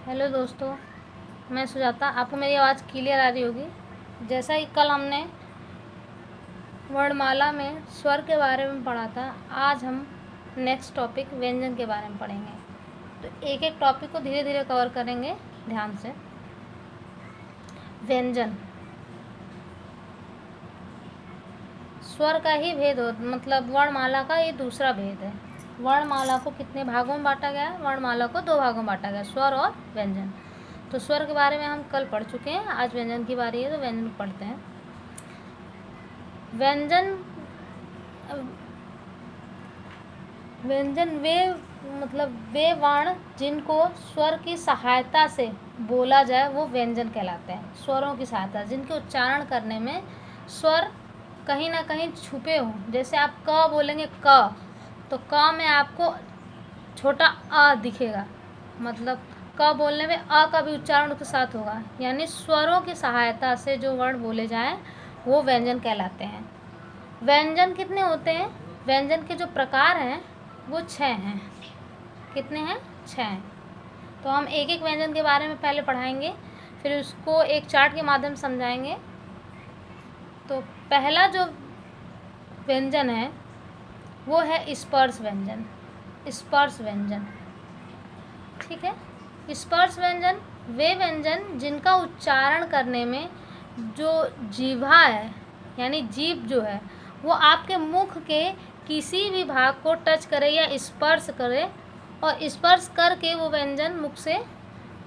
Hello दोस्तों, मैं सुजाता। आपको मेरी आवाज़ क्लियर आ रही होगी। जैसा कि कल हमने वर्णमाला में स्वर के बारे में पढ़ा था, आज हम नेक्स्ट टॉपिक व्यंजन के बारे में पढ़ेंगे। तो एक एक टॉपिक को धीरे धीरे कवर करेंगे ध्यान से। व्यंजन स्वर का ही भेद हो, मतलब वर्णमाला का ये दूसरा भेद है। वर्णमाला को कितने भागों में बांटा गया है? वर्णमाला को 2 भागों में बांटा गया, स्वर और व्यंजन। तो स्वर के बारे में हम कल पढ़ चुके हैं, आज व्यंजन की बारी है, तो व्यंजन पढ़ते हैं। व्यंजन वे वर्ण जिनको स्वर की सहायता से बोला जाए वो व्यंजन कहलाते हैं। स्वरों की सहायता, जिनके उच्चारण करने में स्वर कहीं ना कहीं छुपे हों। जैसे आप क बोलेंगे क, तो क में आपको छोटा अ दिखेगा, मतलब क बोलने में अ का भी उच्चारण उसके साथ होगा। यानी स्वरों की सहायता से जो वर्ण बोले जाएं वो व्यंजन कहलाते हैं। व्यंजन कितने होते हैं? व्यंजन के जो प्रकार हैं वो 6 हैं। कितने हैं? 6 हैं। तो हम एक एक व्यंजन के बारे में पहले पढ़ाएंगे, फिर उसको एक चार्ट के माध्यम से समझाएंगे। तो पहला जो व्यंजन है वो है स्पर्श व्यंजन। स्पर्श व्यंजन, ठीक है। स्पर्श व्यंजन वे व्यंजन जिनका उच्चारण करने में जो जिह्वा है, यानी जीभ जो है, वो आपके मुख के किसी भी भाग को टच करे या स्पर्श करे, और स्पर्श करके वो व्यंजन मुख से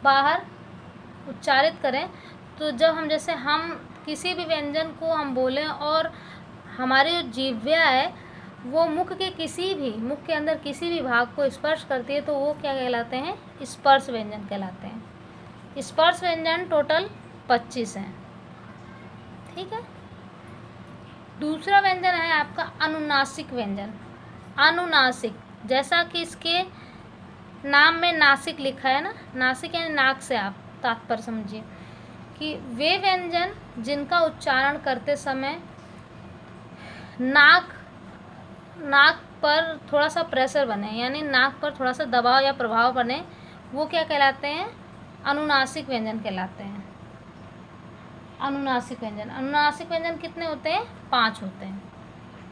बाहर उच्चारित करें। तो जब हम किसी भी व्यंजन को हम बोलें और हमारी जो जिह्वा है वो मुख के अंदर किसी भी भाग को स्पर्श करती है, तो वो क्या कहलाते हैं? स्पर्श व्यंजन कहलाते हैं। स्पर्श व्यंजन टोटल 25 हैं, ठीक है। दूसरा व्यंजन है आपका अनुनासिक व्यंजन। अनुनासिक, जैसा कि इसके नाम में नासिक लिखा है ना, नासिक यानी नाक से, आप तात्पर्य समझिए कि वे व्यंजन जिनका उच्चारण करते समय नाक पर थोड़ा सा प्रेशर बने, यानी नाक पर थोड़ा सा दबाव या प्रभाव बने, वो क्या कहलाते हैं? अनुनासिक व्यंजन कहलाते हैं। अनुनासिक व्यंजन कितने होते हैं? 5 होते हैं।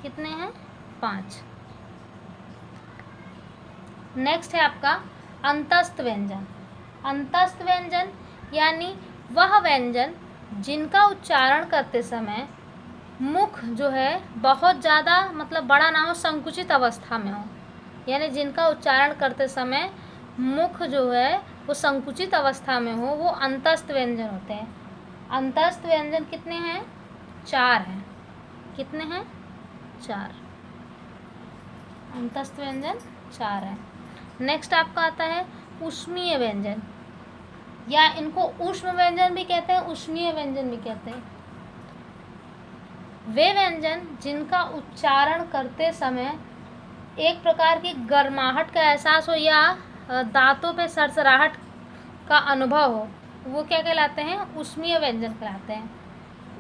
कितने हैं? 5। नेक्स्ट है आपका अंतस्थ व्यंजन। अंतस्थ व्यंजन यानी वह व्यंजन जिनका उच्चारण करते समय मुख जो है बहुत ज़्यादा, मतलब बड़ा ना हो, संकुचित अवस्था में हो। यानी जिनका उच्चारण करते समय मुख जो है वो संकुचित अवस्था में हो, वो अंतस्थ व्यंजन होते हैं। अंतस्थ व्यंजन कितने हैं? 4 हैं। कितने हैं? 4। अंतस्थ व्यंजन 4 हैं। नेक्स्ट आपका आता है ऊष्मीय व्यंजन, या इनको ऊष्म व्यंजन भी कहते हैं, ऊष्मीय व्यंजन भी कहते हैं। वे व्यंजन जिनका उच्चारण करते समय एक प्रकार की गर्माहट का एहसास हो या दांतों पे सरसराहट का अनुभव हो, वो क्या कहलाते हैं? ऊष्मीय व्यंजन कहलाते हैं।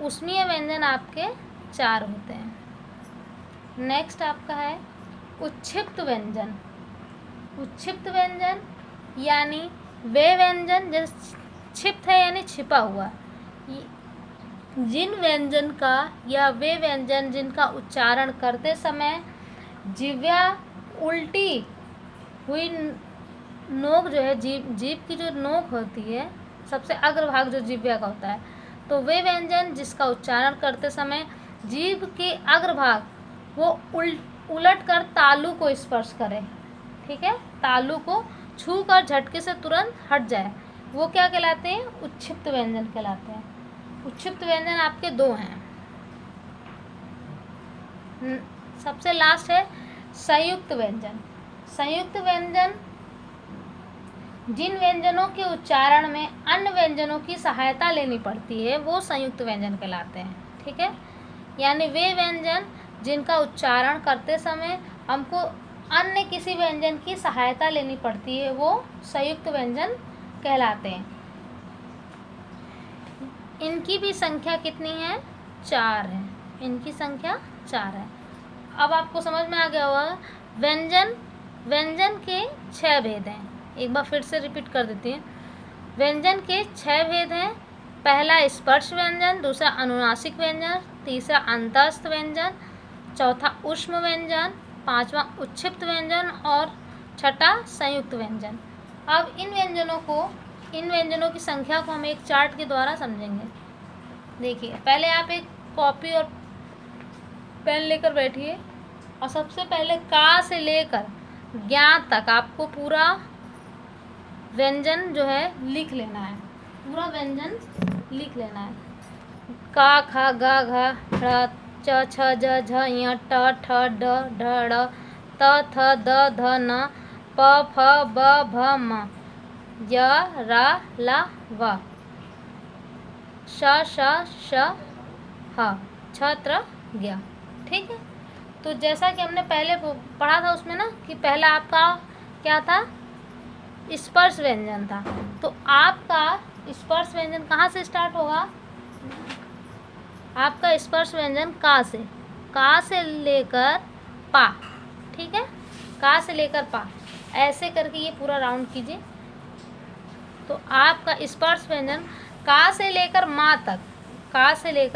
ऊष्मीय व्यंजन आपके 4 होते हैं। नेक्स्ट आपका है उच्छिप्त व्यंजन। उच्छिप्त व्यंजन यानी वे व्यंजन जैसे क्षिप्त है यानी छिपा हुआ, जिन व्यंजन का या वे व्यंजन जिनका उच्चारण करते समय जिह्वा उल्टी हुई नोक जो है, जीभ की जो नोक होती है, सबसे अग्रभाग जो जिह्वा का होता है, तो वे व्यंजन जिसका उच्चारण करते समय जीभ के अग्रभाग वो उलट कर तालु को स्पर्श करे, ठीक है, तालु को छू कर झटके से तुरंत हट जाए, वो क्या कहलाते हैं? उच्छिप्त व्यंजन कहलाते हैं। उच्छिप्त व्यंजन आपके 2 हैं। सबसे लास्ट है संयुक्त व्यंजन। संयुक्त व्यंजन जिन व्यंजनों के उच्चारण में अन्य व्यंजनों की सहायता लेनी पड़ती है वो संयुक्त व्यंजन कहलाते हैं, ठीक है। यानी वे व्यंजन जिनका उच्चारण करते समय हमको अन्य किसी व्यंजन की सहायता लेनी पड़ती है वो संयुक्त व्यंजन कहलाते हैं। इनकी भी संख्या कितनी है? 4 है। इनकी संख्या 4 है। अब आपको समझ में आ गया होगा व्यंजन के 6 भेद हैं। एक बार फिर से रिपीट कर देती हैं। व्यंजन के 6 भेद हैं। पहला स्पर्श व्यंजन, दूसरा अनुनासिक व्यंजन, तीसरा अंतस्थ व्यंजन, चौथा ऊष्म व्यंजन, पांचवा उच्छिष्ट व्यंजन और छठा संयुक्त व्यंजन। अब इन व्यंजनों की संख्या को हम एक चार्ट के द्वारा समझेंगे। देखिए, पहले आप एक कॉपी और पेन लेकर बैठिए और सबसे पहले का से लेकर ज्ञा तक आपको पूरा व्यंजन जो है लिख लेना है। पूरा व्यंजन लिख लेना है। का, खा, गा, घा, ढ़, च, छ, ज, झ, ञ, ट, ठ, ड, ढ, ढ़, त, थ, द, ध, न, प, फ, ब, भ, म, य, रा, ला, व, श, श, ह, छ, त्र, ज्ञ। ठीक है। तो जैसा कि हमने पहले पढ़ा था उसमें ना कि पहला आपका क्या था, स्पर्श व्यंजन था। तो आपका स्पर्श व्यंजन कहाँ से स्टार्ट होगा? आपका स्पर्श व्यंजन का से लेकर पा। ठीक है, का से लेकर पा, ऐसे करके ये पूरा राउंड कीजिए। तो आपका स्पर्श व्यंजन का से लेकर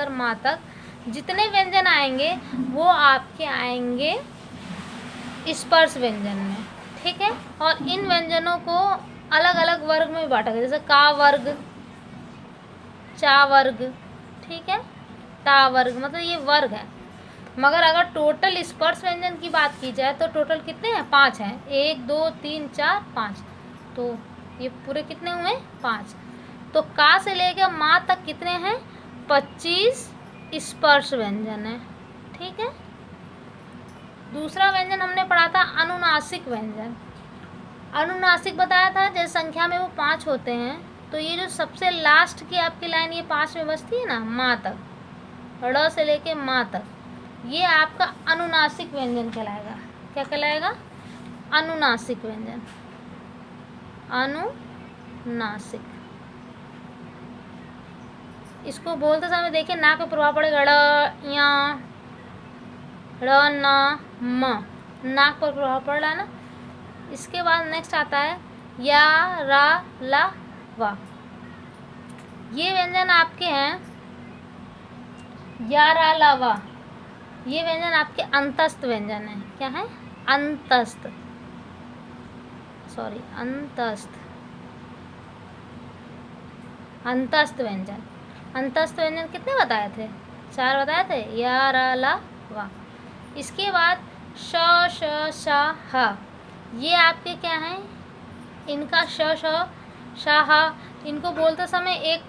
माँ तक जितने व्यंजन आएंगे वो आपके आएंगे स्पर्श व्यंजन में। ठीक है। और इन व्यंजनों को अलग अलग वर्ग में बांटा गया, जैसे का वर्ग, चा वर्ग, ठीक है, ता वर्ग, मतलब ये वर्ग है। मगर अगर टोटल स्पर्श व्यंजन की बात की जाए तो टोटल कितने हैं? 5 हैं। 1 2 3 4 5। तो ये पूरे कितने हुए? 5। तो का से लेकर माँ तक कितने हैं? 25 स्पर्श व्यंजन है। ठीक है। दूसरा व्यंजन हमने पढ़ा था अनुनासिक व्यंजन। अनुनासिक बताया था जैसे संख्या में वो 5 होते हैं। तो ये जो सबसे लास्ट की आपकी लाइन ये 5 में बचती है ना, माँ तक, ड़ से लेके माँ तक, ये आपका अनुनासिक व्यंजन कहलाएगा। क्या कहलाएगा? अनुनासिक व्यंजन। अनुनासिक। इसको बोलते समय देखिए नाक पे प्रभाव पड़ेगा, ड़, या, ड़, न, म, नाक पर प्रभाव पड़ रहा है ना। इसके बाद नेक्स्ट आता है या, रा, ला, वा। ये व्यंजन आपके हैं या, रा, ला, वा। ये व्यंजन आपके अंतस्थ व्यंजन है। क्या है? अंतस्थ, सॉरी, अंतस्थ व्यंजन। अंतस्थ व्यंजन कितने बताए थे? 4 बताए थे, या, रा, ला, वा। इसके बाद श, श, श, ह। ये आपके क्या हैं? इनका श, श, श, ह, इनको बोलते समय एक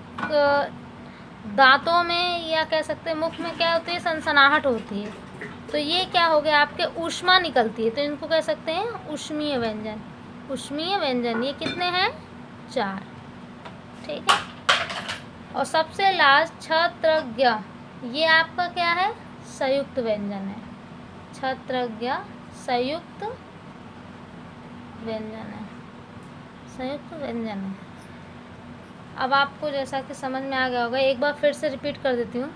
दांतों में या कह सकते हैं मुख में क्या होती है? सनसनाहट होती है। तो ये क्या हो गया? आपके ऊष्मा निकलती है, तो इनको कह सकते हैं ऊष्मीय व्यंजन। ऊष्मीय व्यंजन ये कितने हैं? 4। ठीक है। और सबसे लास्ट छत्रज्ञ, ये आपका क्या है? संयुक्त व्यंजन है। छत्रज्ञ संयुक्त व्यंजन है। संयुक्त व्यंजन है। अब आपको जैसा कि समझ में आ गया होगा, एक बार फिर से रिपीट कर देती हूँ।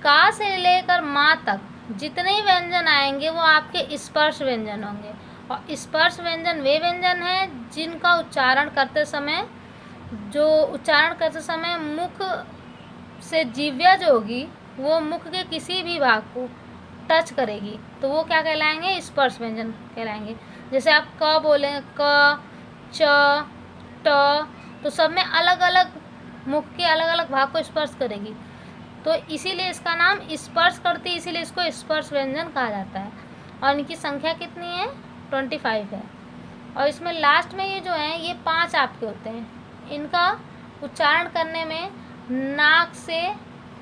का से लेकर माँ तक जितने व्यंजन आएंगे वो आपके स्पर्श व्यंजन होंगे। और स्पर्श व्यंजन वे व्यंजन हैं जिनका उच्चारण करते समय मुख से जीव्या जो होगी वो मुख के किसी भी भाग को टच करेगी, तो वो क्या कहलाएंगे? स्पर्श व्यंजन कहलाएंगे। जैसे आप क बोले, क, च, ट, तो सब में अलग अलग मुख के अलग अलग भाग को स्पर्श करेगी, तो इसीलिए इसका नाम स्पर्श करती है, इसीलिए इसको स्पर्श व्यंजन कहा जाता है। और इनकी संख्या कितनी है? 25 है। और इसमें लास्ट में ये जो है ये 5 आपके होते हैं। इनका उच्चारण करने में नाक से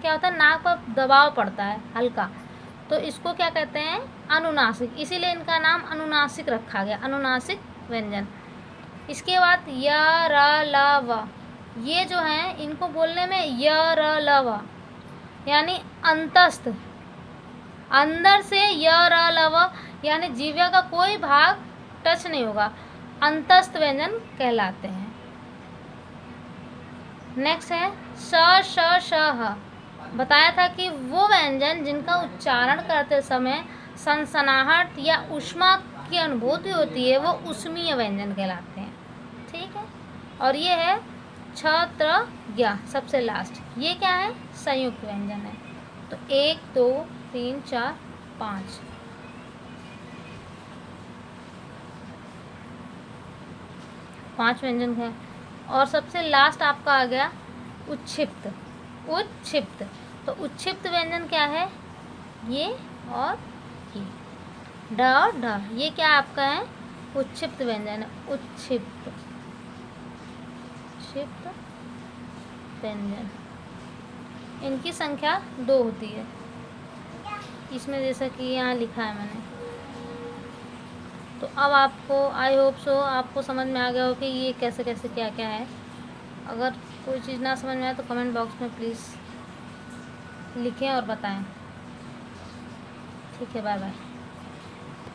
क्या होता है? नाक पर दबाव पड़ता है हल्का, तो इसको क्या कहते हैं? अनुनासिक। इसीलिए इनका नाम अनुनासिक रखा गया, अनुनासिक व्यंजन। इसके बाद य, र, ल, व, ये जो हैं इनको बोलने में य, र, ल, व यानी अंतस्थ, अंदर से य, र, ल, व यानी जीव्या का कोई भाग टच नहीं होगा, अंतस्थ व्यंजन कहलाते हैं। नेक्स्ट है श, श, श, ह। बताया था कि वो व्यंजन जिनका उच्चारण करते समय सनसनाहट या ऊष्मा की अनुभूति होती है वो ऊष्मीय व्यंजन कहलाते हैं। ठीक है। और ये है क्षत्रज्ञ सबसे लास्ट, ये क्या है? संयुक्त व्यंजन है। तो 1 2 3 4 5 5 व्यंजन है। और सबसे लास्ट आपका आ गया उच्छिप्त। उच्छिप्त, तो उच्छिप्त व्यंजन क्या है? ये और ये, ड और ढ, ये क्या आपका है? उच्छिप्त व्यंजन है। उच्छिप्त, क्षिप्त व्यंजन, इनकी संख्या 2 होती है इसमें, जैसा कि यहाँ लिखा है मैंने। तो अब आपको, आई होप सो, आपको समझ में आ गया हो कि ये कैसे कैसे क्या क्या है। अगर कोई चीज़ ना समझ में आए तो कमेंट बॉक्स में प्लीज़ लिखें और बताएं। ठीक है, बाय बाय।